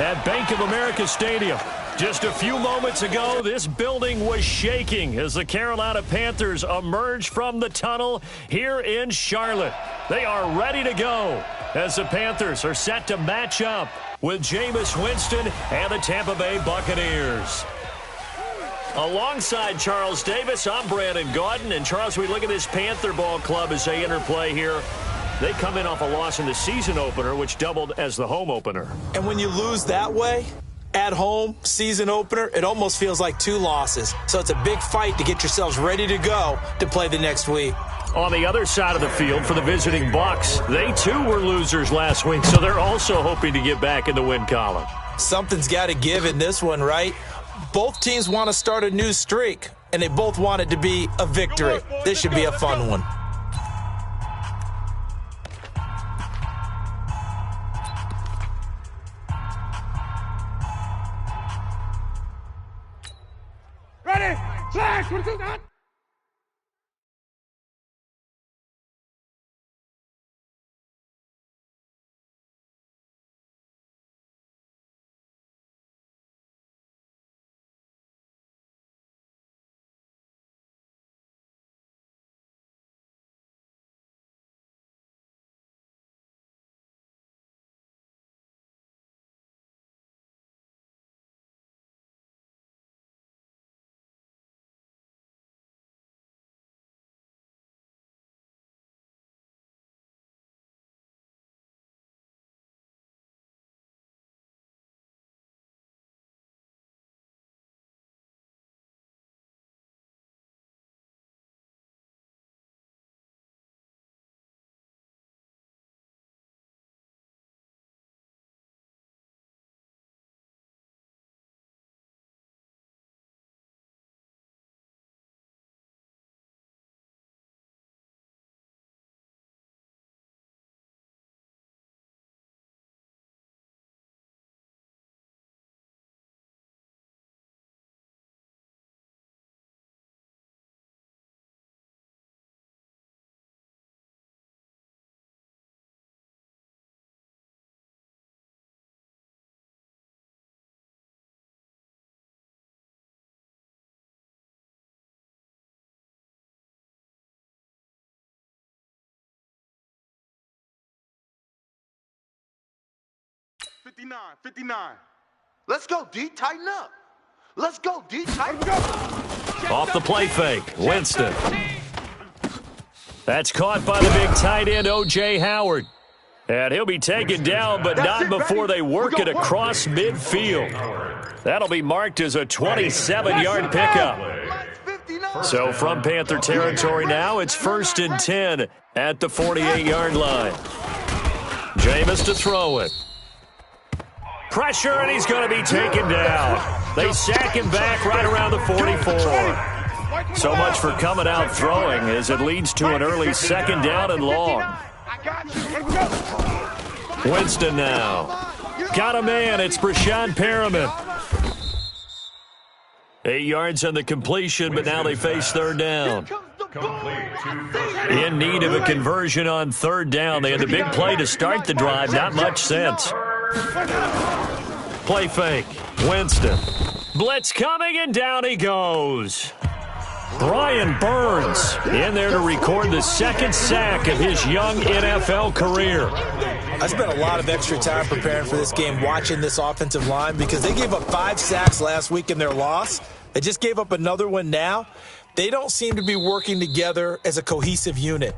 at Bank of America Stadium. Just a few moments ago, this building was shaking as the Carolina Panthers emerged from the tunnel here in Charlotte. They are ready to go as the Panthers are set to match up with Jameis Winston and the Tampa Bay Buccaneers. Alongside Charles Davis, I'm Brandon Gaudin. And Charles, we look at this Panther ball club as they interplay here. They come in off a loss in the season opener, which doubled as the home opener. And when you lose that way, at home, season opener, it almost feels like 2 losses. So it's a big fight to get yourselves ready to go to play the next week. On the other side of the field for the visiting Bucs, they too were losers last week, so they're also hoping to get back in the win column. Something's got to give in this one, right? Both teams want to start a new streak, and they both want it to be a victory. This should be a fun one. Ready? Flash! What is that? $59. Let's go, D. Tighten up. Let's go, D. Tighten up. Off the play fake, Winston. That's caught by the big tight end, O.J. Howard. And he'll be taken down, but not before they work it across midfield. That'll be marked as a 27-yard pickup. So from Panther territory now, it's 1st and 10 at the 48-yard line. Jameis to throw it. Pressure, and he's going to be taken down. They sack him back right around the 44. So much for coming out throwing as it leads to an early 2nd down and long. Winston now. Got a man. It's Brashad Perriman. 8 yards on the completion, but now they face 3rd down. In need of a conversion on 3rd down. They had the big play to start the drive. Not much sense. Play fake. Winston. Blitz coming, and down he goes. Brian Burns in there to record the 2nd sack of his young NFL career. I spent a lot of extra time preparing for this game watching this offensive line because they gave up 5 sacks last week in their loss. They just gave up another one now. They don't seem to be working together as a cohesive unit,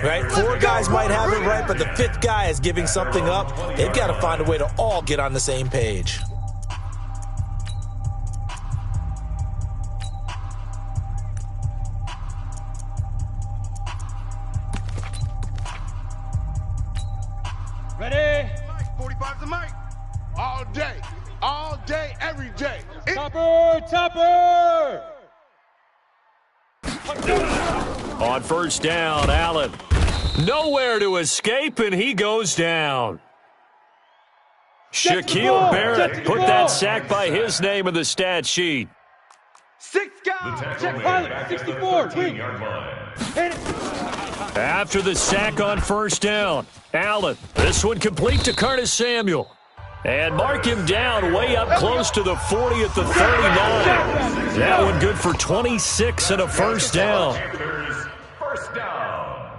right? 4 guys might have it right, but the 5th guy is giving something up. They've got to find a way to all get on the same page. Ready? 45's the mic. All day, every day. Topper! On 1st down, Allen. Nowhere to escape, and he goes down. Shaquille Barrett put that sack by his name in the stat sheet. 6 guys. Check pilot, 64. Wing. After the sack on 1st down, Allen. This one complete to Curtis Samuel. And mark him down way up close to the 40 at the 39. That one good for 26 and a first down. First down.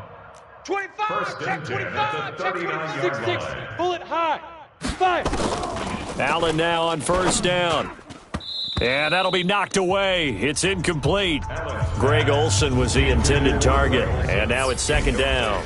25, check 25, check 26, bullet high. 5. Allen now on first down. And that'll be knocked away. It's incomplete. Greg Olsen was the intended target. And now it's second down.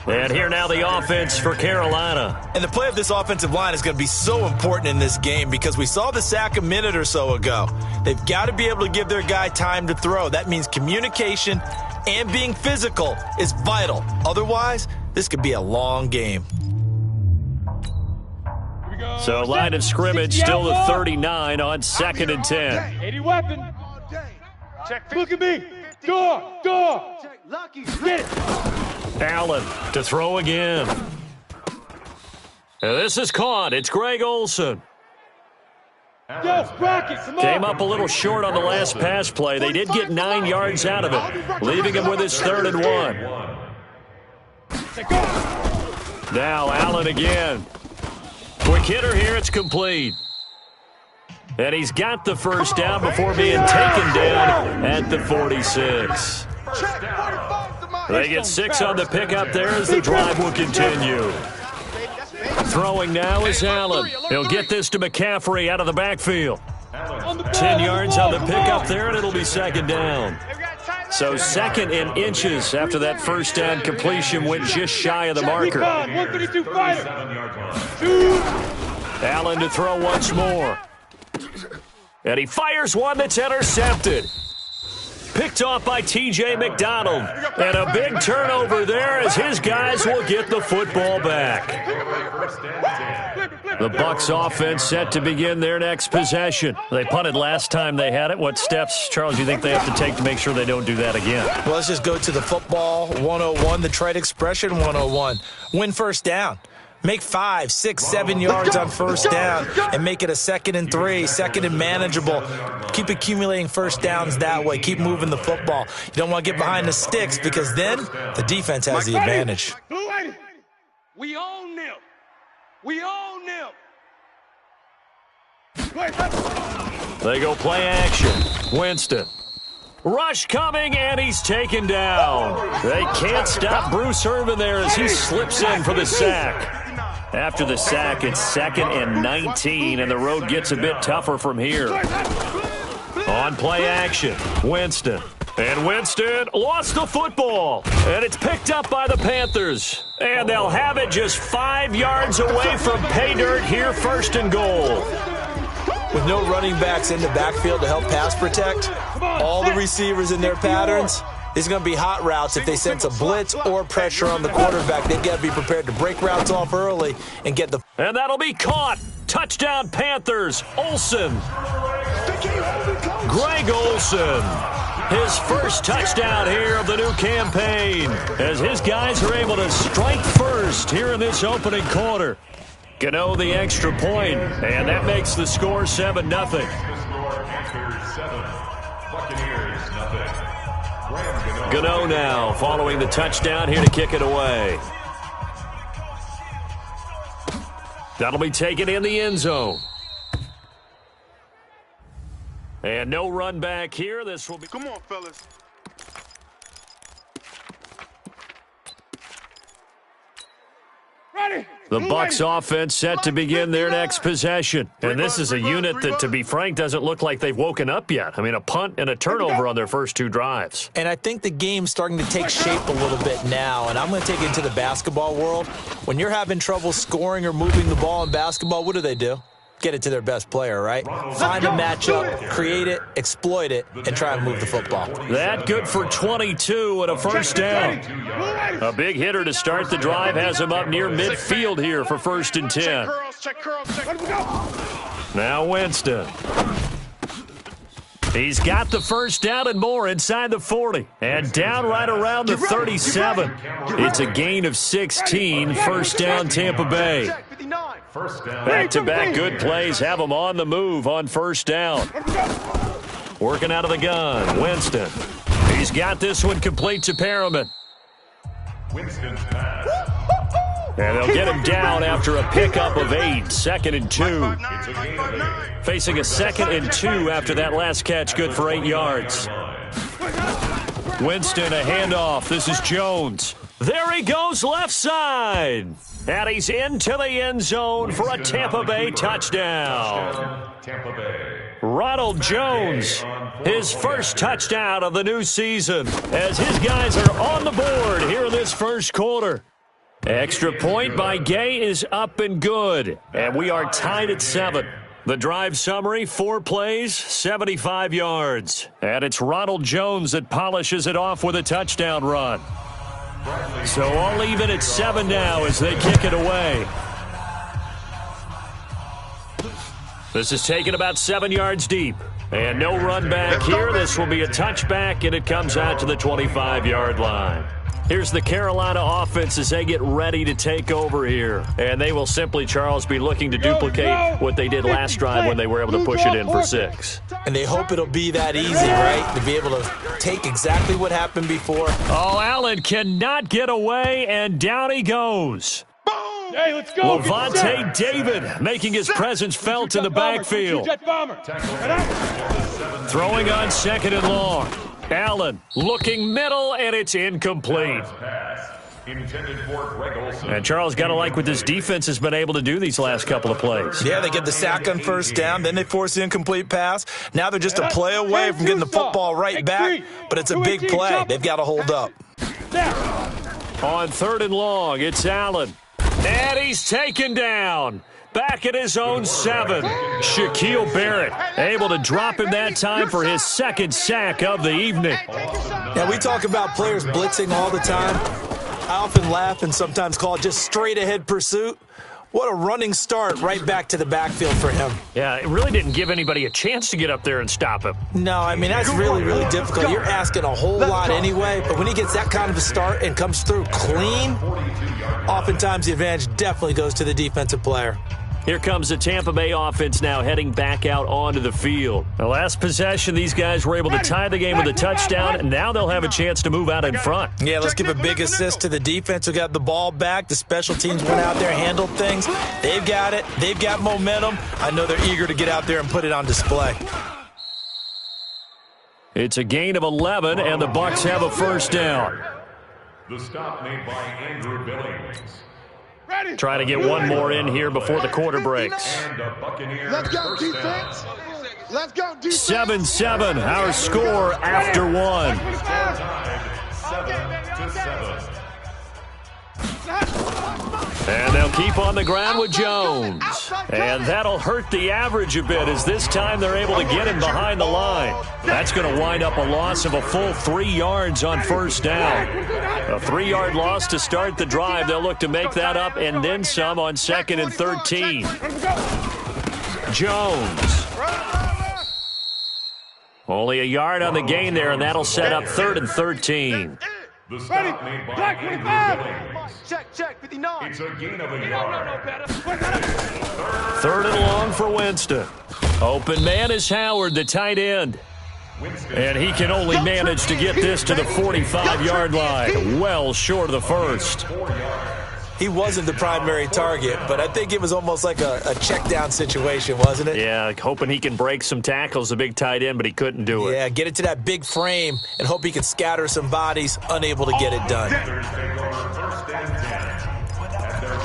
And here now the offense for Carolina. And the play of this offensive line is going to be so important in this game because we saw the sack a minute or so ago. They've got to be able to give their guy time to throw. That means communication and being physical is vital. Otherwise, this could be a long game. So line of scrimmage still the 39 on 2nd and 10. 80 weapon. Look at me. Door. Get it. Allen to throw again. And this is caught. It's Greg Olsen. Yo, Rocket, come on. Came up a little short on the last pass play. They did get 9 yards out of it, leaving him with his 3rd and 1. Now Allen again. Quick hitter here. It's complete. And he's got the first down before being taken down at the 46. They get 6 on the pickup there as the drive will continue. Throwing now is Allen. He'll get this to McCaffrey out of the backfield. 10 yards on the pickup there, and it'll be second down. So 2nd and inches after that first down completion went just shy of the marker. 132 fighter. Allen to throw once more. And he fires one that's intercepted. Picked off by T.J. McDonald. And a big turnover there as his guys will get the football back. The Bucs offense set to begin their next possession. They punted last time they had it. What steps, Charles, do you think they have to take to make sure they don't do that again? Well, let's just go to the football 101, the trite expression 101. Win first down. Make 5, 6, 7 yards on first down and make it a 2nd and 3, 2nd and manageable. Keep accumulating first downs that way. Keep moving the football. You don't want to get behind the sticks because then the defense has the advantage. We own them. We own them. They go play action. Winston. Rush coming, and he's taken down. They can't stop Bruce Irvin there as he slips in for the sack. After the sack, it's 2nd and 19, and the road gets a bit tougher from here. On play action, Winston. And Winston lost the football, and it's picked up by the Panthers. And they'll have it just 5 yards away from pay dirt here, 1st and goal. With no running backs in the backfield to help pass protect, all the receivers in their patterns, these are going to be hot routes. If they sense a blitz or pressure on the quarterback, they've got to be prepared to break routes off early and get the... And that'll be caught. Touchdown Panthers. Olsen. Greg Olsen. His first touchdown here of the new campaign as his guys are able to strike first here in this opening quarter. Gano the extra point, and that makes the score 7-0. Gano now following the touchdown here to kick it away. That'll be taken in the end zone. And no run back here. This will be... Come on, fellas. Ready. The Bucs offense set to begin their next possession. And this is a unit that, to be frank, doesn't look like they've woken up yet. I mean, a punt and a turnover on their first 2 drives. And I think the game's starting to take shape a little bit now, and I'm going to take it into the basketball world. When you're having trouble scoring or moving the ball in basketball, what do? Get it to their best player, right? Find a matchup, create it, exploit it, and try and move the football. That good for 22 and a first down. A big hitter to start the drive has him up near midfield here for 1st and 10. Now Winston. He's got the first down and more inside the 40. And down right around the 37. It's a gain of 16. First down Tampa Bay. Back-to-back good plays have them on the move on first down. Working out of the gun, Winston. He's got this one complete to Perriman. Winston's pass. And they'll get him down after a pickup of 8, 2nd and 2. Facing a 2nd and 2 after that last catch, good for 8 yards. Winston, a handoff. This is Jones. There he goes left side. And he's into the end zone for a Tampa Bay touchdown. Ronald Jones, his first touchdown of the new season, as his guys are on the board here in this first quarter. Extra point by Gay is up and good, and we are tied at 7. The drive summary, 4 plays, 75 yards. And it's Ronald Jones that polishes it off with a touchdown run. So all even at 7 now as they kick it away. This is taken about 7 yards deep. And no run back here. This will be a touchback, and it comes out to the 25-yard line. Here's the Carolina offense as they get ready to take over here. And they will simply, Charles, be looking to duplicate what they did last drive when they were able to push it in for 6. And they hope it'll be that easy, right? To be able to take exactly what happened before. Oh, Allen cannot get away, and down he goes. Hey, let's go. Levante David making his presence felt in the backfield. Throwing on 2nd and long. Allen looking middle, and it's incomplete. And Charles, got to like what this defense has been able to do these last couple of plays. Yeah, they get the sack on first down, then they force the incomplete pass. Now they're just a play away from getting the football right back, but it's a big play. They've got to hold up. On 3rd and long, it's Allen. And he's taken down. Back at his own 7. Shaquille Barrett able to drop him that time for his 2nd sack of the evening. Now, we talk about players blitzing all the time. I often laugh and sometimes call it just straight-ahead pursuit. What a running start right back to the backfield for him. Yeah, it really didn't give anybody a chance to get up there and stop him. No, I mean, that's really, really difficult. You're asking a whole lot anyway, but when he gets that kind of a start and comes through clean, oftentimes the advantage definitely goes to the defensive player. Here comes the Tampa Bay offense now heading back out onto the field. The last possession, these guys were able to tie the game with a touchdown, and now they'll have a chance to move out in front. Yeah, let's give a big assist to the defense who got the ball back. The special teams went out there, handled things. They've got it. They've got momentum. I know they're eager to get out there and put it on display. It's a gain of 11, and the Bucs have a first down. The stop made by Andrew Billings. Try to get one more in here before the quarter breaks. Let's go, defense. Let's go, defense. 7-7, our score after 1. 7-7. And they'll keep on the ground with Jones. And that'll hurt the average a bit as this time they're able to get him behind the line. That's going to wind up a loss of a full 3 yards on first down. A 3-yard loss to start the drive. They'll look to make that up and then some on 2nd and 13. Jones. Only a yard on the gain there, and that'll set up 3rd and 13. The stop made by Andrew Billings. Check, 59. It's a gain of a yard. 3rd and long for Winston. Open man is Howard, the tight end. And he can only manage to get this to the 45-yard line, well short of the first. He wasn't the primary target, but I think it was almost like a check-down situation, wasn't it? Yeah, hoping he can break some tackles, the big tight end, but he couldn't do it. Yeah, get it to that big frame and hope he can scatter some bodies, unable to get it done.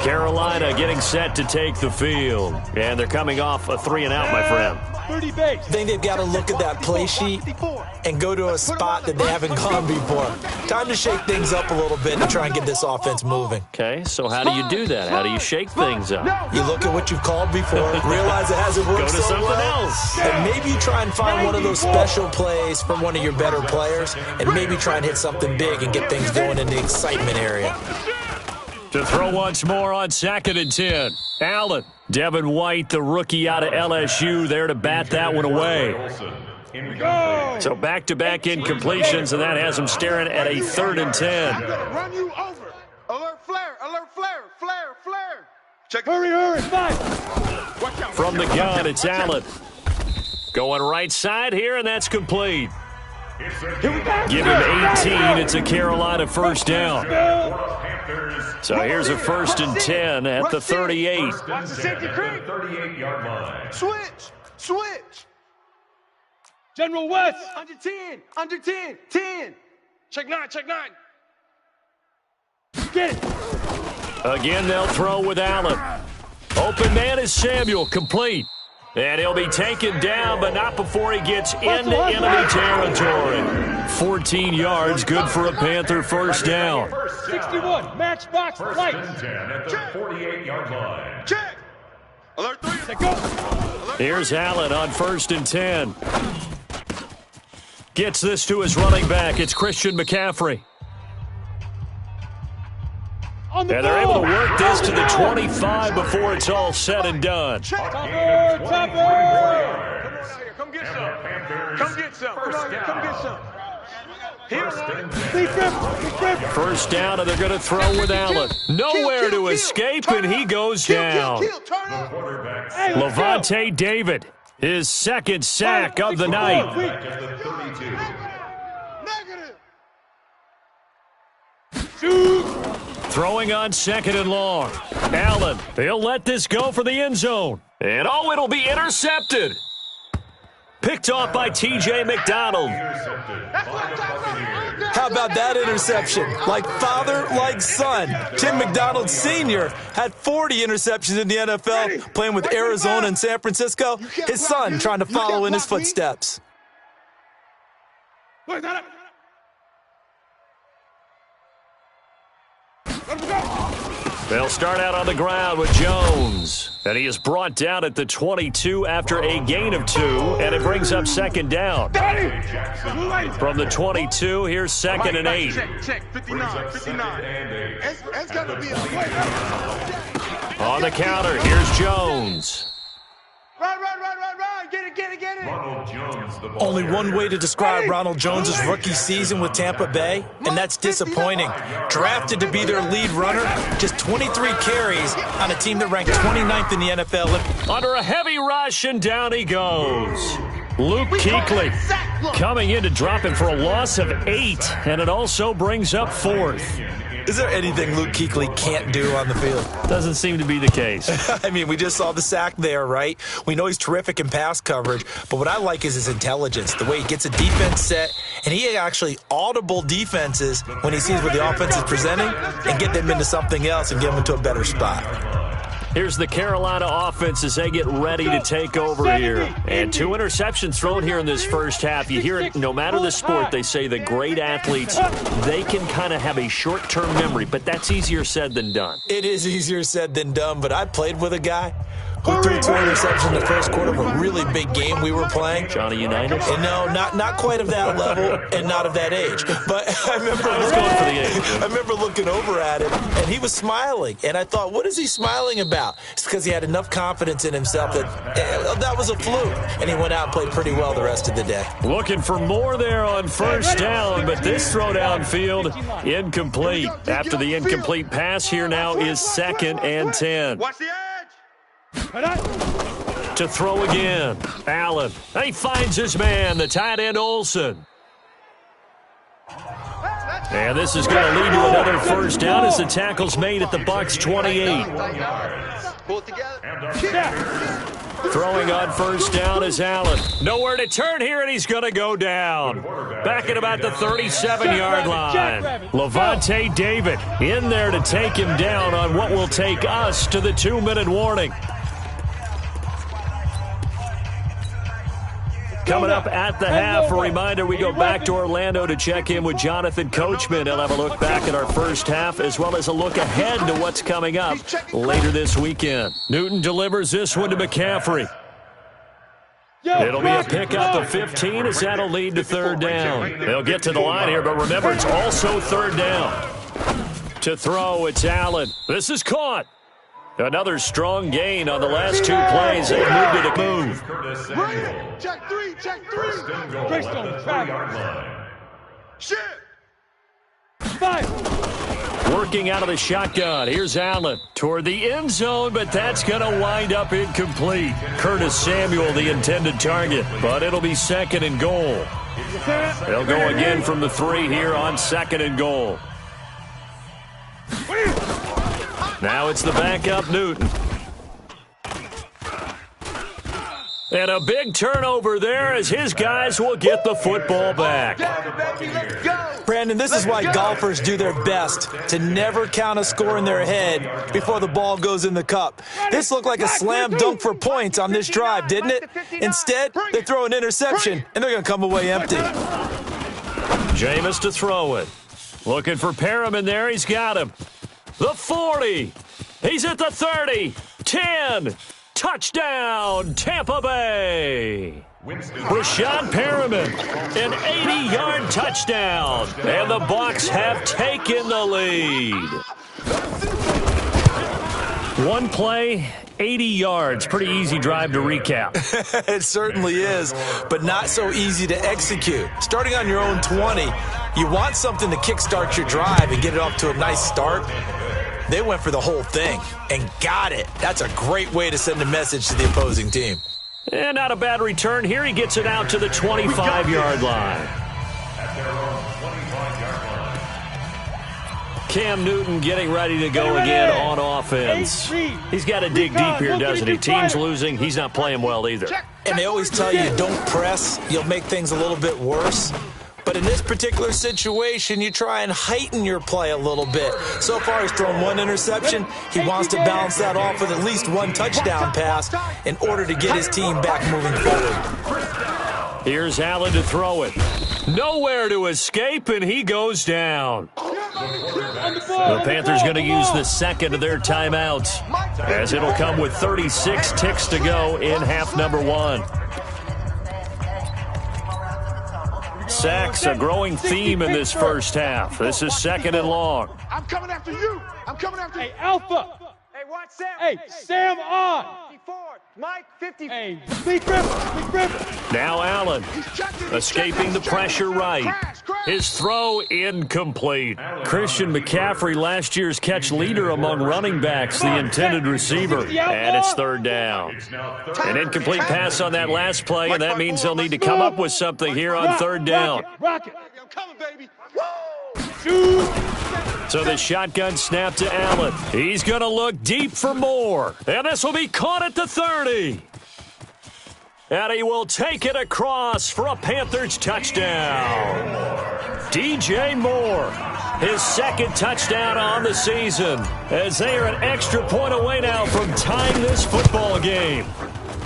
Carolina getting set to take the field. And they're coming off a 3-and-out, my friend. I think they've got to look at that play sheet and go to a spot that they haven't gone before. Time to shake things up a little bit and try and get this offense moving. Okay, so how do you do that? How do you shake things up? You look at what you've called before, realize it hasn't worked Go to so something well, else. and maybe you try and find one of those special plays from one of your better players, and maybe try and hit something big and get things going in the excitement area. To throw once more on 2nd and 10. Allen. Devin White, the rookie out of LSU, there to bat that one away. So back-to-back incompletions, and that has him staring at a 3rd and 10. Run you over. Alert flare. Check. Hurry, five. From the gun, it's Allen. Going right side here, and that's complete. Give him 18. It's a Carolina first down. So here's a 1st and 10 at the 38. Watch the 38-yard line. Switch. General West. Under 10. 10. Check 9. Get it. Again, they'll throw with Allen. Open man is Samuel, complete. And he'll be taken down, but not before he gets into enemy territory. 14 yards, good for a Panther first down. 61, matchbox light. 1st and 10 at the 48-yard line. Check. Alert 3. Let go. Here's Allen on 1st and 10. Gets this to his running back. It's Christian McCaffrey. And they're able to work this to the 25 before it's all said and done. Topper. Come get some. Come get some. Here. First down, and they're going to throw with Allen. Nowhere to escape, and he goes down. Turn up. Levante David, his 2nd sack of the night. Throwing on 2nd and long. Allen, he'll let this go for the end zone. And it'll be intercepted. Picked off by T.J. McDonald. How about that interception? Like father, like son. Tim McDonald Sr. had 40 interceptions in the NFL playing with Arizona and San Francisco. His son trying to follow in his footsteps. They'll start out on the ground with Jones. And he is brought down at the 22 after a gain of 2, and it brings up 2nd down. From the 22, here's 2nd and 8. Check. 59. It's going to be a play. On the counter, here's Jones. Run. Get it. Ronald Jones, the ball Only one way to describe Ronald Jones' rookie season with Tampa Bay, and that's disappointing. Drafted to be their lead runner, just 23 carries on a team that ranked 29th in the NFL. Under a heavy rush, and down he goes. Luke Kuechly coming in to drop him for a loss of 8, and it also brings up 4th. Is there anything Luke Kuechly can't do on the field? Doesn't seem to be the case. I mean, we just saw the sack there, right? We know he's terrific in pass coverage, but what I like is his intelligence, the way he gets a defense set, and he actually audible defenses when he sees what the offense is presenting and get them into something else and get them into a better spot. Here's the Carolina offense as they get ready to take over here. And 2 interceptions thrown here in this first half. You hear it, no matter the sport, they say the great athletes, they can kind of have a short-term memory, but that's easier said than done. It is easier said than done, but I played with a guy who threw 2 interceptions in the first quarter of a really big game we were playing. Johnny Unitas? And no, not quite of that level and not of that age. But I remember looking over at him, and he was smiling. And I thought, what is he smiling about? It's because he had enough confidence in himself that that was a fluke. And he went out and played pretty well the rest of the day. Looking for more there on first down, but this throw downfield, incomplete. After the incomplete pass, here now is 2nd and 10. Watch the edge. To throw again, Allen. He finds his man, the tight end Olsen. And this is going to lead to another first down as the tackle's made at the Bucs 28. Pull it together. Throwing on first down is Allen. Nowhere to turn here, and he's going to go down. Back at about the 37-yard line. Levante David in there to take him down on what will take us to the 2-minute warning. Coming up at the half, a reminder, we go back to Orlando to check in with Jonathan Coachman. He'll have a look back at our first half as well as a look ahead to what's coming up later this weekend. Newton delivers this one to McCaffrey. It'll be a pickup of 15 as that'll lead to 3rd down. They'll get to the line here, but remember, it's also 3rd down. To throw, it's Allen. This is caught. Another strong gain on the last 2 plays. They moved it to move. Check 3. Greystone, Shit. 5. Working out of the shotgun. Here's Allen toward the end zone, but that's going to wind up incomplete. Curtis Samuel, the intended target, but it'll be 2nd and goal. They'll go again from the 3 here on 2nd and goal. Now it's the backup Newton. And a big turnover there as his guys will get the football back. Brandon, this is why golfers do their best to never count a score in their head before the ball goes in the cup. This looked like a slam dunk for points on this drive, didn't it? Instead, they throw an interception, and they're going to come away empty. Jameis to throw it. Looking for Perriman there. He's got him. The 40. He's at the 30. 10. Touchdown, Tampa Bay. Rashad Perriman, an 80-yard touchdown. And the Bucs have taken the lead. One play, 80 yards. Pretty easy drive to recap. It certainly is, but not so easy to execute. Starting on your own 20, you want something to kickstart your drive and get it off to a nice start. They went for the whole thing and got it. That's a great way to send a message to the opposing team. And not a bad return here. He gets it out to the 25-yard line. Cam Newton getting ready to go again on offense. He's got to dig deep here, doesn't he? Team's losing. He's not playing well either. And they always tell you, don't press. You'll make things a little bit worse. But in this particular situation, you try and heighten your play a little bit. So far, he's thrown one interception. He wants to balance that off with at least one touchdown pass in order to get his team back moving forward. Here's Allen to throw it. Nowhere to escape, and he goes down. The Panthers going to use the second of their timeouts, as it'll come with 36 ticks to go in half number one. Sacks, a growing theme in this first half. This is second and long. I'm coming after you. I'm coming after you. Hey, Alpha. Hey, watch Sam. Hey, Sam on. 54. Mike, 50. Hey, Big River. Now Allen, escaping the pressure right. His throw incomplete. Christian McCaffrey, last year's catch leader among running backs, the intended receiver. And it's third down. An incomplete pass on that last play, and that means they'll need to come up with something here on third down. Rocket. I'm coming, baby. So the shotgun snap to Allen. He's going to look deep for more. And this will be caught at the 30. And he will take it across for a Panthers touchdown. DJ Moore, his second touchdown on the season, as they are an extra point away now from tying this football game.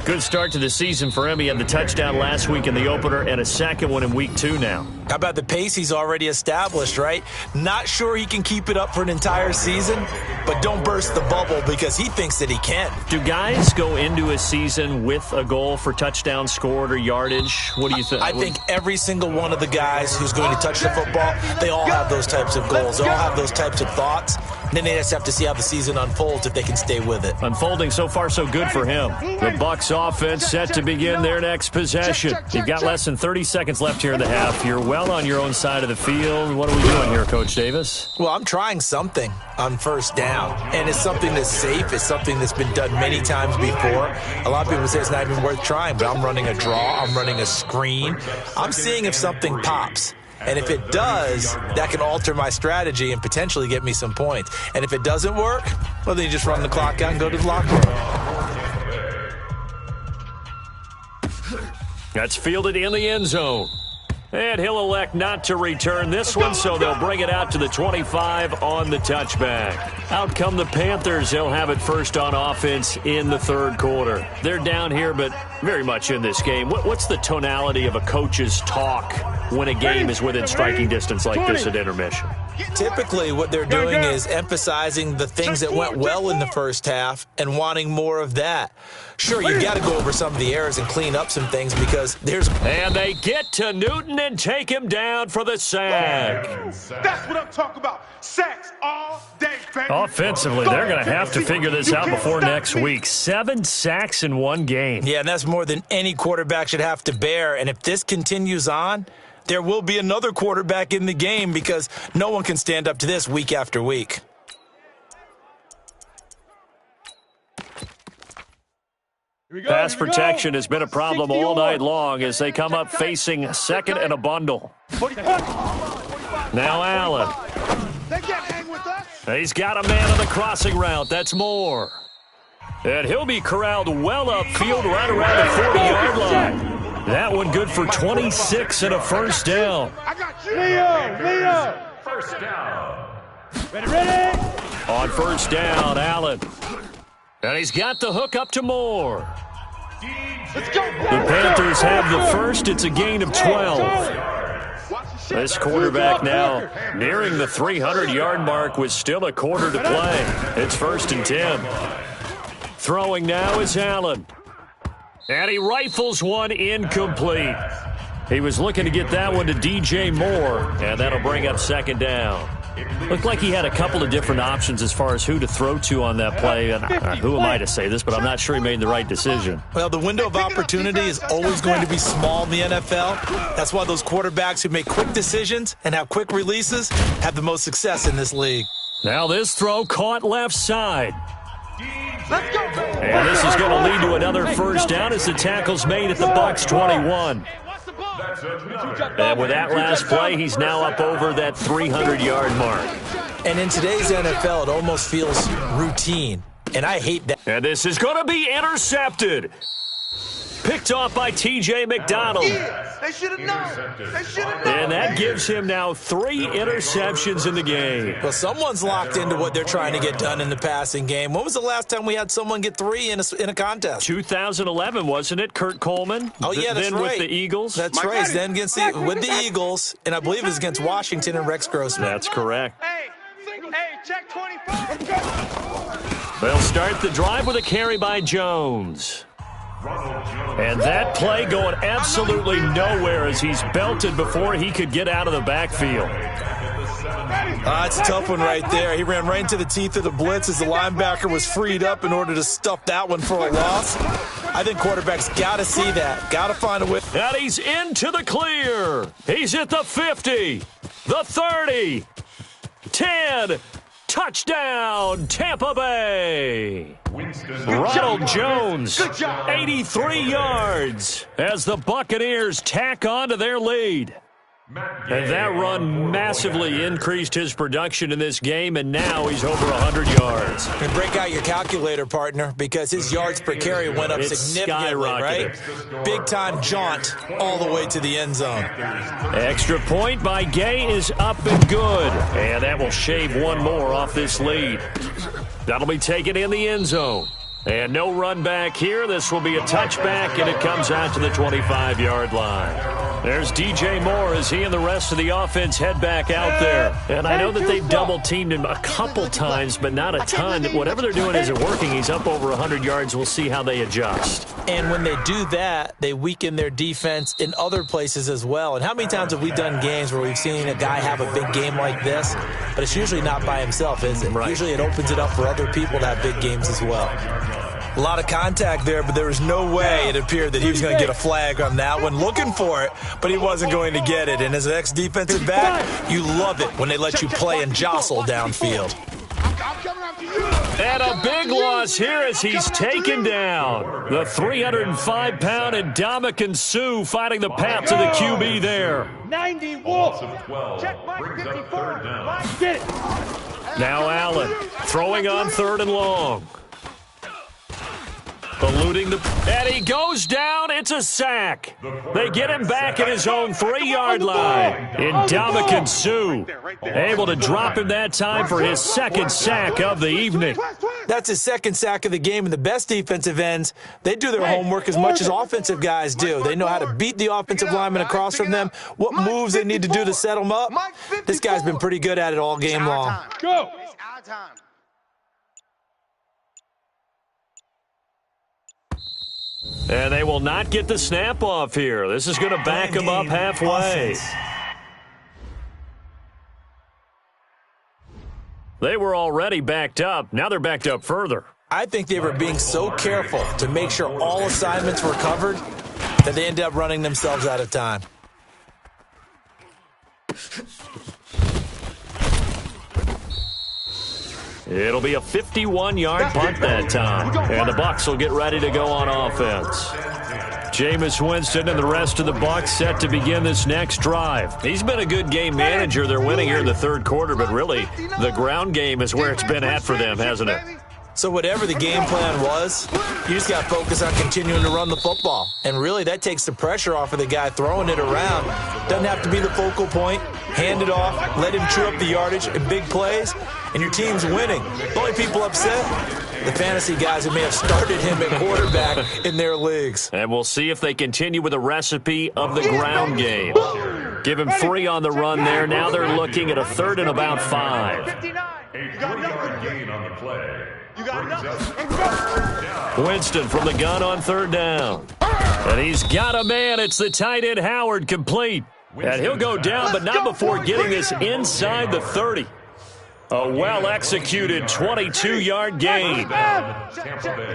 Good start to the season for him. He had the touchdown last week in the opener and a second one in week 2 now. How about the pace he's already established, right? Not sure he can keep it up for an entire season, but don't burst the bubble because he thinks that he can. Do guys go into a season with a goal for touchdown scored or yardage? What do you think? I think every single one of the guys who's going to touch the football, they all have those types of goals. They all have those types of thoughts. And then they just have to see how the season unfolds if they can stay with it. Unfolding so far so good for him. The Bucs offense set to begin their next possession. You've got less than 30 seconds left here in the half. You're well on your own side of the field. What are we doing here, Coach Davis? Well, I'm trying something on first down, and it's something that's safe. It's something that's been done many times before. A lot of people say it's not even worth trying, but I'm running a draw. I'm running a screen. I'm seeing if something pops. And if it does, that can alter my strategy and potentially get me some points. And if it doesn't work, well, then you just run the clock out and go to the locker room. That's fielded in the end zone. And he'll elect not to return this one, so they'll bring it out to the 25 on the touchback. Out come the Panthers. They'll have it first on offense in the third quarter. They're down here, but very much in this game. What's the tonality of a coach's talk when a game is within striking distance like this at intermission? Typically, what they're doing is emphasizing the things that went well in the first half and wanting more of that. Sure, you've got to go over some of the errors and clean up some things because there's... And they get to Newton and take him down for the sack. That's what I'm talking about. Sacks all day, baby. Offensively, they're going to have to figure this out before next week. 7 sacks in one game. Yeah, and that's more than any quarterback should have to bear. And if this continues on, there will be another quarterback in the game because no one can stand up to this week after week. Pass protection has been a problem all night long as they come up facing second and a bundle. Now Allen. They can't hang with us. He's got a man on the crossing route. That's Moore. And he'll be corralled well upfield right around the 40-yard line. That one good for 26 and a first down. Leo. First down. Ready. On first down, Allen. And he's got the hook up to Moore. Let's go. The Panthers have the first. It's a gain of 12. This quarterback now nearing the 300-yard mark with still a quarter to play. It's first and 10. Throwing now is Allen. And he rifles one incomplete. He was looking to get that one to DJ Moore, and that'll bring up second down. Looked like he had a couple of different options as far as who to throw to on that play. And who am I to say this, but I'm not sure he made the right decision. Well, the window of opportunity is always going to be small in the NFL. That's why those quarterbacks who make quick decisions and have quick releases have the most success in this league. Now this throw caught left side. Let's go. And this is going to lead to another first down as the tackle's made at the Bucs 21. And with that last play, he's now up over that 300-yard mark. And in today's NFL, it almost feels routine, and I hate that. And this is going to be intercepted. Picked off by T.J. McDonald. They should have known. They should have known. And that gives him now 3 interceptions in the game. Well, someone's locked into what they're trying to get done in the passing game. When was the last time we had someone get 3 in a contest? 2011, wasn't it, Kurt Coleman? Oh, yeah, that's then right. With the Eagles? That's right. Then with the Eagles, and I believe it was against Washington and Rex Grossman. That's correct. Hey, check 24. They'll start the drive with a carry by Jones. And that play going absolutely nowhere as he's belted before he could get out of the backfield. It's a tough one right there. He ran right into the teeth of the blitz as the linebacker was freed up in order to stuff that one for a loss. I think quarterbacks got to see that. Got to find a way. And he's into the clear. He's at the 50, the 30, 10. Touchdown, Tampa Bay. Ronald Jones, 83 yards as the Buccaneers tack on to their lead. And that run massively increased his production in this game, and now he's over 100 yards. And break out your calculator, partner, because his yards per carry went up significantly, right? Big-time jaunt all the way to the end zone. Extra point by Gay is up and good, and that will shave one more off this lead. That'll be taken in the end zone. And no run back here. This will be a touchback, and it comes out to the 25-yard line. There's DJ Moore as he and the rest of the offense head back out there. And I know that they've double-teamed him a couple times, but not a ton. Whatever they're doing isn't working. He's up over 100 yards. We'll see how they adjust. And when they do that, they weaken their defense in other places as well. And how many times have we done games where we've seen a guy have a big game like this? But it's usually not by himself, is it? Right. Usually it opens it up for other people to have big games as well. A lot of contact there, but there was no way it appeared that he was going to get a flag on that one. Looking for it, but he wasn't going to get it. And as an ex-defensive back, you love it when they let you play and jostle downfield. And a big loss here as he's taken down. The 305-pound Ndamukong Suh fighting the path of the QB there. 90 Wolf. Check Mike 54. Get it. Now Allen throwing on 3rd and long. Eluding the... And he goes down. It's a sack. They get him back at his own 3-yard line. Ndamukong Suh able to drop him that time for his 2nd sack of the evening. That's his 2nd sack of the game, and the best defensive ends, they do their homework as much as offensive guys do. They know how to beat the offensive lineman across from them, what moves they need to do to set them up. This guy's been pretty good at it all game long. Go. It's our time. And they will not get the snap off here. This is going to back him up halfway. They were already backed up. Now they're backed up further. I think they were being so careful to make sure all assignments were covered that they ended up running themselves out of time. It'll be a 51-yard punt that time. And the Bucs will get ready to go on offense. Jameis Winston and the rest of the Bucs set to begin this next drive. He's been a good game manager. They're winning here in the third quarter, but really, the ground game is where it's been at for them, hasn't it? So whatever the game plan was, you just got to focus on continuing to run the football. And really, that takes the pressure off of the guy throwing it around. Doesn't have to be the focal point. Hand it off, let him chew up the yardage in big plays, and your team's winning. The only people upset, the fantasy guys who may have started him at quarterback in their leagues. And we'll see if they continue with the recipe of the ground game. Give him 3 on the run there. Now they're looking at a 3rd and about 5. A 3-yard gain on the play. Winston from the gun on 3rd down. And he's got a man. It's the tight end Howard, complete. And he'll go down, but not before getting this inside the 30. A well-executed 22-yard gain.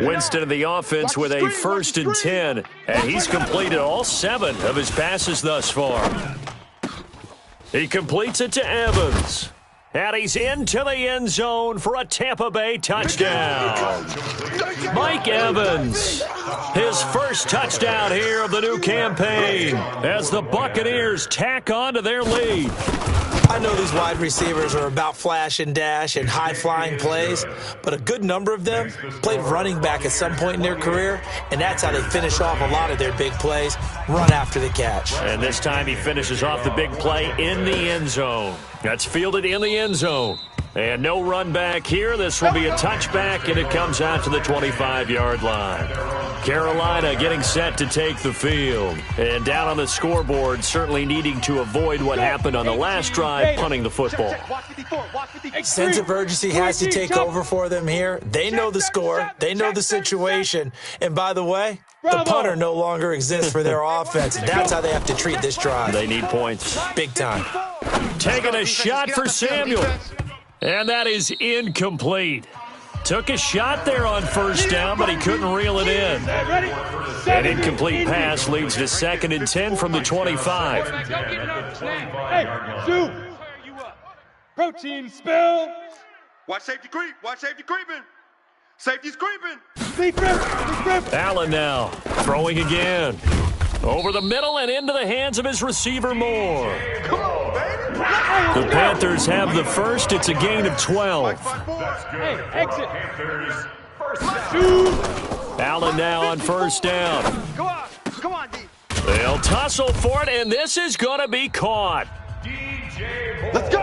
Winston in the offense with a 1st and 10, and he's completed all 7 of his passes thus far. He completes it to Evans. And he's into the end zone for a Tampa Bay touchdown. Mike Evans, his first touchdown here of the new campaign as the Buccaneers tack on to their lead. I know these wide receivers are about flash and dash and high-flying plays, but a good number of them played running back at some point in their career, and that's how they finish off a lot of their big plays, run after the catch. And this time he finishes off the big play in the end zone. That's fielded in the end zone. And no run back here. This will be a touchback, and it comes out to the 25-yard line. Carolina getting set to take the field. And down on the scoreboard, certainly needing to avoid what happened on the last drive, punting the football. Sense of urgency has to take over for them here. They know the score. They know the situation. And by the way, the punter no longer exists for their offense. That's how they have to treat this drive. They need points. Big time. Taking a shot for Samuel. And that is incomplete. Took a shot there on 1st down, but he couldn't reel it in. An incomplete pass leads to 2nd and 10 from the 25. Hey, shoot. Protein spill. Watch safety creep. Watch safety creeping. Safety's creeping. Deep rip. Allen now throwing again. Over the middle and into the hands of his receiver Moore. Come on, baby. The Panthers have the first. It's a gain of 12. Hey, exit. Shoot. Allen now on 1st down. Come on, D. They'll tussle for it, and this is going to be caught. Let's go.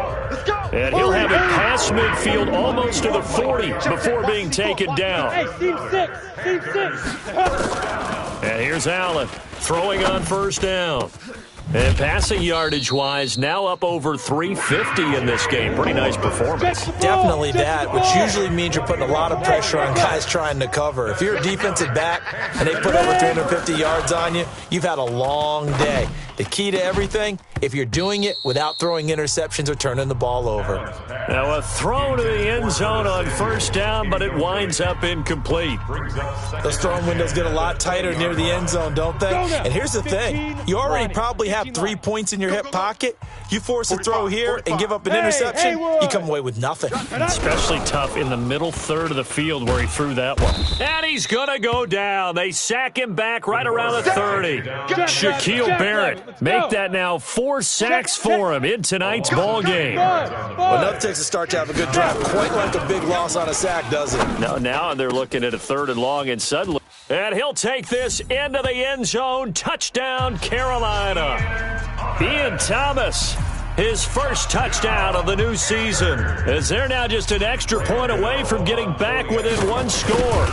And he'll have it past midfield almost to the 40 before being taken down. Hey, team 6. And here's Allen throwing on 1st down. And passing yardage-wise, now up over 350 in this game. Pretty nice performance. Definitely that, which usually means you're putting a lot of pressure on guys trying to cover. If you're a defensive back and they put over 350 yards on you, you've had a long day. The key to everything, if you're doing it without throwing interceptions or turning the ball over. Now a throw to the end zone on 1st down, but it winds up incomplete. Those throwing windows get a lot tighter near the end zone, don't they? And here's the thing. You already probably have 3 points in your hip pocket. You force a throw here and give up an interception, you come away with nothing. Especially tough in the middle 3rd of the field where he threw that one. And he's going to go down. They sack him back right around the 30. Shaquille Barrett. Make that now 4 sacks for him in tonight's ball game. Well, nothing takes a start to have a good drive. Quite like a big loss on a sack, does it? Now they're looking at a 3rd and long, and suddenly... And he'll take this into the end zone. Touchdown, Carolina. Ian Thomas, his first touchdown of the new season, as they're now just an extra point away from getting back within 1 score.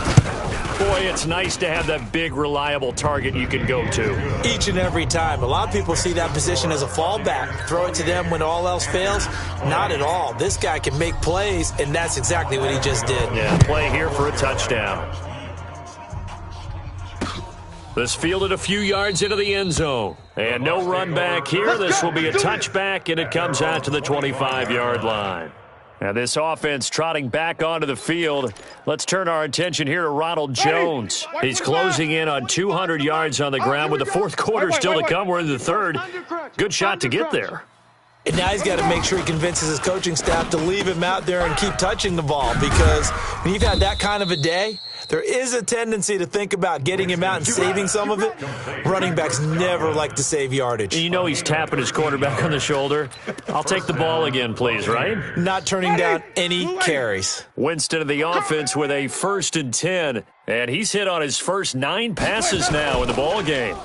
Boy, it's nice to have that big, reliable target you can go to. Each and every time. A lot of people see that position as a fallback. Throw it to them when all else fails. Not at all. This guy can make plays, and that's exactly what he just did. Yeah, play here for a touchdown. This fielded a few yards into the end zone. And no run back here. This will be a touchback, and it comes out to the 25-yard line. Now this offense trotting back onto the field. Let's turn our attention here to Ronald Jones. He's closing in on 200 yards on the ground with the 4th quarter still to come. We're in the 3rd. Good shot to get there. And now he's got to make sure he convinces his coaching staff to leave him out there and keep touching the ball, because when you've had that kind of a day, there is a tendency to think about getting him out and saving some of it. Running backs never like to save yardage. You know he's tapping his quarterback on the shoulder. I'll take the ball again, please, right? Not turning down any carries. Winston of the offense with a 1st and 10. And he's hit on his first 9 passes now in the ball game.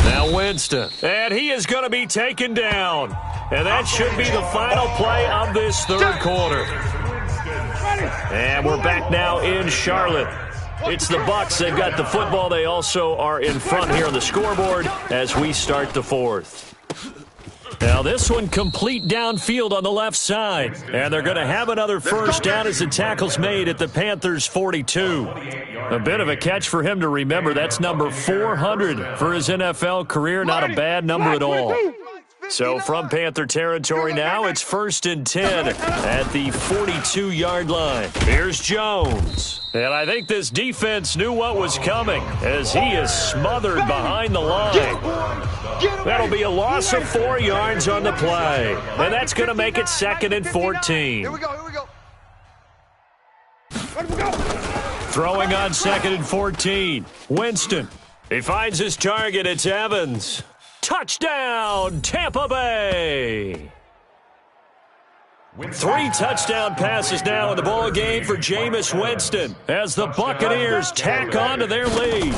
Now Winston. And he is going to be taken down. And that should be the final play of this 3rd quarter. And we're back now in Charlotte. It's the Bucs. They've got the football. They also are in front here on the scoreboard as we start the 4th. Now this one complete downfield on the left side. And they're going to have another first down as the tackle's made at the Panthers' 42. A bit of a catch for him to remember. That's number 400 for his NFL career. Not a bad number at all. So from Panther territory now, it's 1st and 10 at the 42-yard line. Here's Jones. And I think this defense knew what was coming as he is smothered behind the line. That'll be a loss of 4 yards on the play. And that's going to make it 2nd and 14. Here we go. Throwing on 2nd and 14. Winston. He finds his target. It's Evans. Touchdown, Tampa Bay. 3 touchdown passes now in the ball game for Jameis Winston as the Buccaneers tack on to their lead.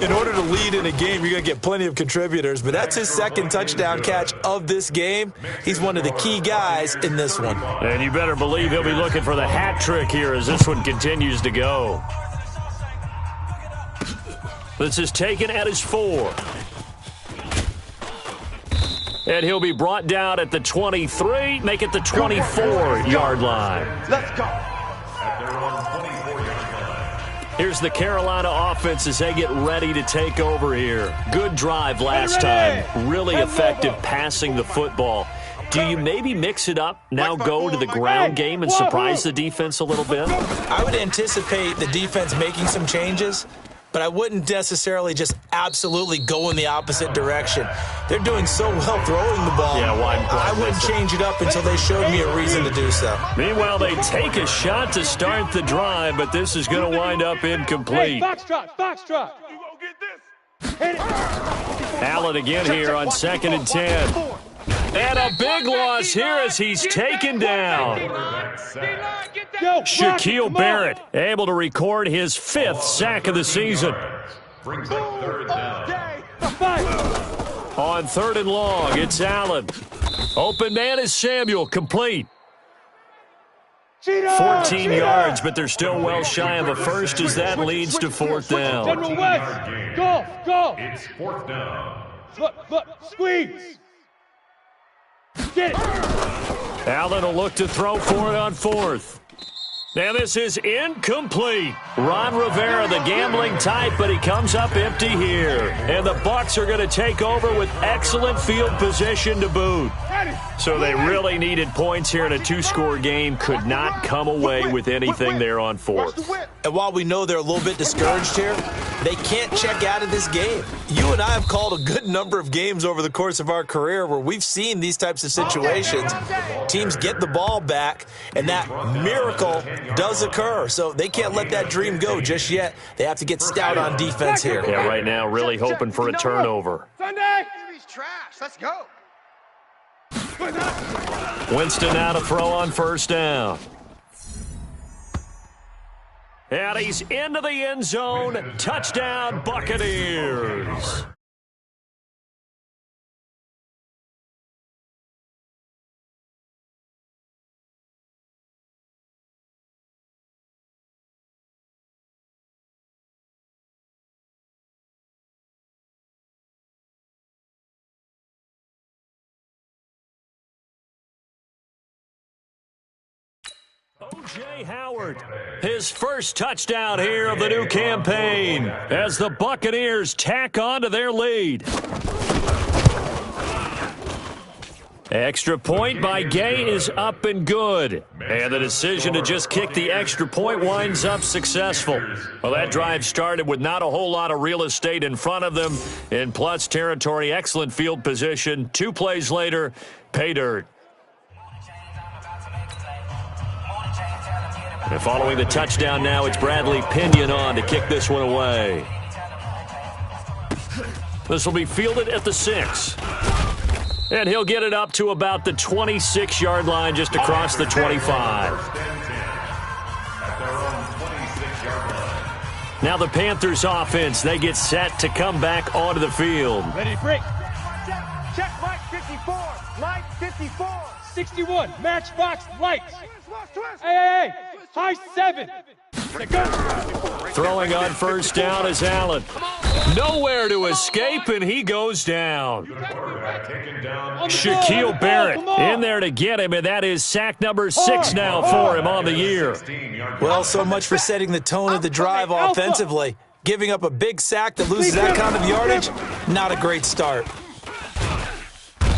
In order to lead in a game, you're going to get plenty of contributors, but that's his 2nd touchdown catch of this game. He's one of the key guys in this one. And you better believe he'll be looking for the hat trick here as this one continues to go. This is taken at his 4. And he'll be brought down at the 23, make it the 24-yard line. Let's go. Here's the Carolina offense as they get ready to take over here. Good drive last time. Really effective passing the football. Do you maybe mix it up, now go to the ground game and surprise the defense a little bit? I would anticipate the defense making some changes, but I wouldn't necessarily just absolutely go in the opposite direction. They're doing so well throwing the ball. Yeah, why I wouldn't change it up until they showed me a reason to do so. Meanwhile, they take a shot to start the drive, but this is going to wind up incomplete. Foxtrot. You go get this. Allen again here on 2nd and 10. And a big loss here as he's taken down. Shaquille Barrett able to record his 5th sack of the season. Brings up 3rd down. On 3rd and long, it's Allen. Open man is Samuel, complete. 14 yards, but they're still well shy of a first as that leads to 4th down. General West, go. It's 4th down. Look, squeeze. Get it. Allen will look to throw for it on 4th. Now this is incomplete. Ron Rivera, the gambling type, but he comes up empty here. And the Bucs are going to take over with excellent field position to boot. So they really needed points here in a 2-score game. Could not come away with anything there on 4th. And while we know they're a little bit discouraged here, they can't check out of this game. You and I have called a good number of games over the course of our career where we've seen these types of situations. Teams get the ball back, and that miracle does occur. So they can't let that dream go just yet. They have to get stout on defense here. Yeah, right now really hoping for a turnover. Sunday. Enemy's trash. Let's go. Winston now to throw on 1st down. And he's into the end zone. Touchdown, Buccaneers. O.J. Howard, his first touchdown here of the new campaign as the Buccaneers tack on to their lead. Extra point by Gay is up and good. And the decision to just kick the extra point winds up successful. Well, that drive started with not a whole lot of real estate in front of them. In plus territory, excellent field position. 2 plays later, pay dirt. And following the touchdown now, it's Bradley Pinion on to kick this one away. This will be fielded at the 6. And he'll get it up to about the 26-yard line, just across the 25. Now the Panthers offense, they get set to come back onto the field. Ready to break. Check Mike 54. Mike 54. 61. Matchbox lights. Hey. High 7. Go. Throwing on first down is Allen. Nowhere to escape, and he goes down. Shaquille Barrett in there to get him, and that is sack number 6 now for him on the year. Well, so much for setting the tone of the drive offensively. Giving up a big sack that loses that kind of yardage, not a great start.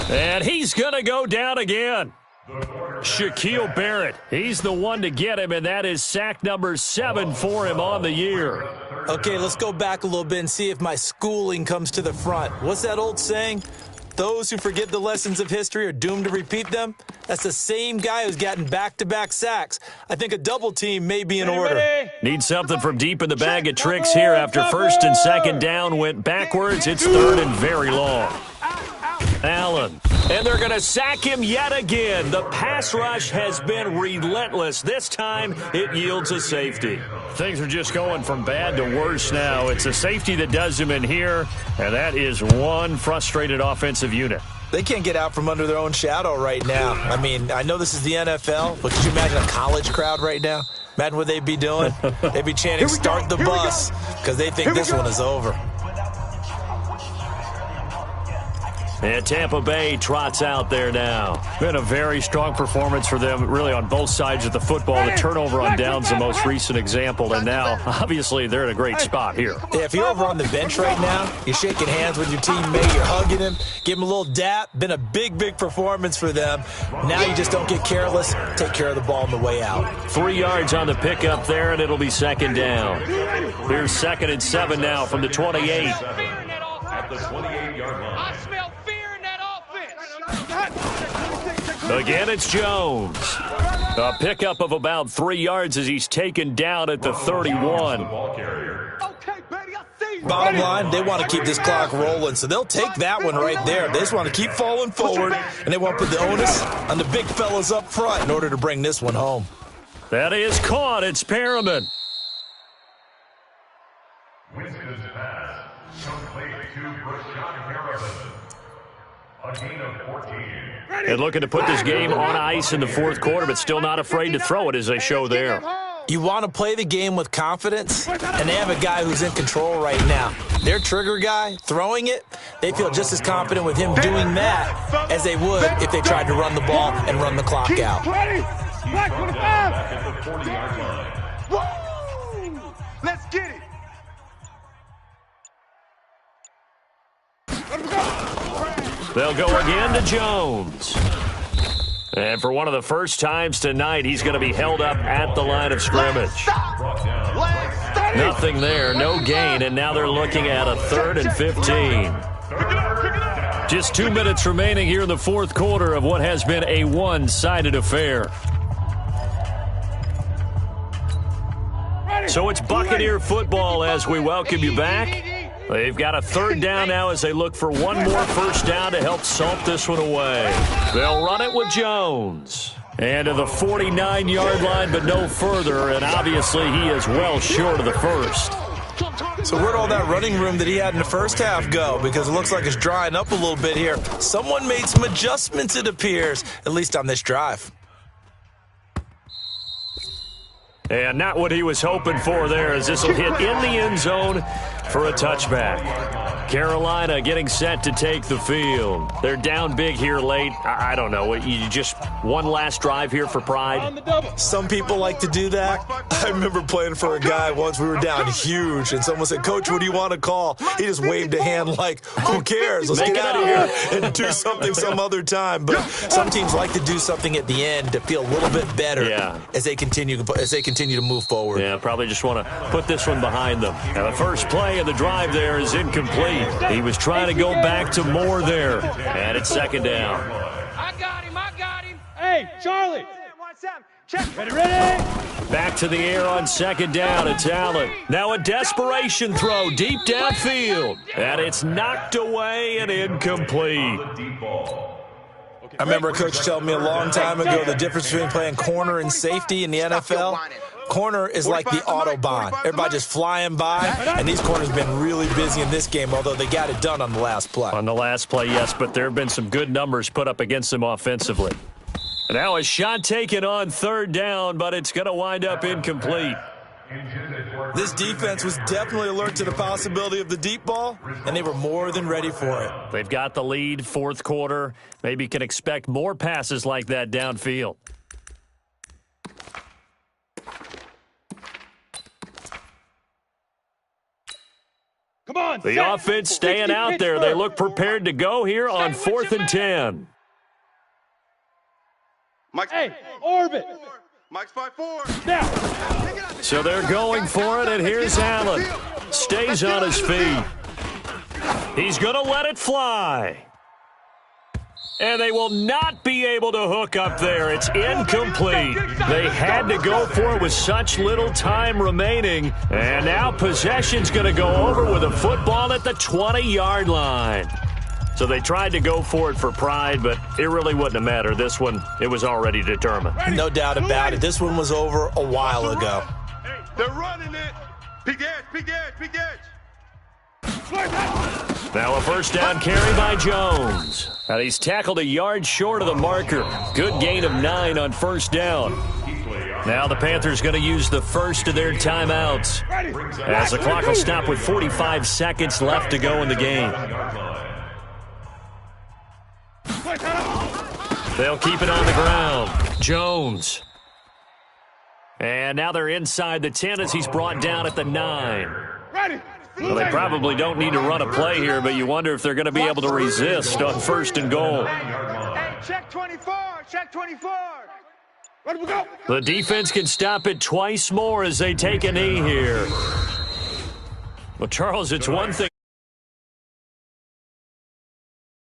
And he's going to go down again. Shaquille Barrett, he's the one to get him, and that is sack number 7 for him on the year. Okay, let's go back a little bit and see if my schooling comes to the front. What's that old saying? Those who forget the lessons of history are doomed to repeat them. That's the same guy who's gotten back-to-back sacks. I think a double team may be in order. Need something from deep in the bag of tricks here. After first and second down went backwards, it's third and very long. Allen. And they're going to sack him yet again. The pass rush has been relentless. This time, it yields a safety. Things are just going from bad to worse now. It's a safety that does him in here, and that is one frustrated offensive unit. They can't get out from under their own shadow right now. I mean, I know this is the NFL, but could you imagine a college crowd right now? Imagine what they'd be doing. They'd be chanting, "Start the bus," because they think this one is over. And Tampa Bay trots out there now. Been a very strong performance for them, really, on both sides of the football. The turnover on downs the most recent example, and now, obviously, they're in a great spot here. Yeah, if you're over on the bench right now, you're shaking hands with your teammate, you're hugging him, give him a little dap. Been a big, big performance for them. Now you just don't get careless. Take care of the ball on the way out. 3 yards on the pickup there, and it'll be second down. Here's 2nd and 7 now from the 28. At the 28-yard line. I smell fear in that offense. Again, it's Jones. A pickup of about 3 yards as he's taken down at the 31. Okay, baby, I see you. Bottom line, they want to keep this clock rolling, so they'll take that one right there. They just want to keep falling forward, and they want to put the onus on the big fellas up front in order to bring this one home. That is caught. It's Perriman. Winston's pass. Complete to Rashawn Harrison. A gain of 14. And looking to put this game on ice in the fourth quarter, but still not afraid to throw it as they show there. You want to play the game with confidence, and they have a guy who's in control right now. Their trigger guy, throwing it, they feel just as confident with him doing that as they would if they tried to run the ball and run the clock out. Back at the 40-yard line. Woo! Let's get it. They'll go again to Jones. And for one of the first times tonight, he's going to be held up at the line of scrimmage. Nothing there, no gain, and now they're looking at a 3rd and 15. Just 2 minutes remaining here in the fourth quarter of what has been a one-sided affair. So it's Buccaneer football as we welcome you back. They've got a 3rd down now as they look for one more first down to help salt this one away. They'll run it with Jones. And to the 49-yard line, but no further, and obviously he is well short of the first. So where'd all that running room that he had in the first half go? Because it looks like it's drying up a little bit here. Someone made some adjustments, it appears, at least on this drive. And not what he was hoping for there, as this will hit in the end zone for a touchback. Carolina getting set to take the field. They're down big here late. I don't know. You just one last drive here for pride? Some people like to do that. I remember playing for a guy once. We were down huge, and someone said, "Coach, what do you want to call?" He just waved a hand like, "Who cares? Let's get out of here and do something some other time." But some teams like to do something at the end to feel a little bit better as they continue to move forward. Yeah, probably just want to put this one behind them. Now, the first play of the drive there is incomplete. He was trying to go back to more there, and it's second down. I got him. Hey, Charlie. Ready. Back to the air on second down. It's Allen. Now a desperation throw deep downfield, and it's knocked away and incomplete. I remember a coach telling me a long time ago the difference between playing corner and safety in the NFL. Corner is like the Autobahn. Everybody just flying by, and these corners have been really busy in this game, although they got it done on the last play. On the last play, yes, but there have been some good numbers put up against them offensively. Now a shot taken on third down, but it's going to wind up incomplete. This defense was definitely alert to the possibility of the deep ball, and they were more than ready for it. They've got the lead, fourth quarter. Maybe can expect more passes like that downfield. Come on. The offense staying out there. They look prepared to go here on 4th and 10. Hey, orbit. Mike's 5-4. Now. So they're going for it, and here's Allen. Stays on his feet. He's going to let it fly. And they will not be able to hook up there. It's incomplete. They had to go for it with such little time remaining. And now possession's going to go over with a football at the 20-yard line. So they tried to go for it for pride, but it really wouldn't have mattered. This one, it was already determined. No doubt about it. This one was over a while ago. They're running it. Big edge. Now a first down carry by Jones. And he's tackled a yard short of the marker. Good gain of 9 on first down. Now the Panthers going to use the first of their timeouts, as the clock will stop with 45 seconds left to go in the game. They'll keep it on the ground. Jones. And now they're inside the 10 as he's brought down at the 9. Well, they probably don't need to run a play here, but you wonder if they're going to be able to resist on first and goal. Hey, check 24. Ready to go. The defense can stop it twice more as they take a knee here. Well, Charles, it's one thing.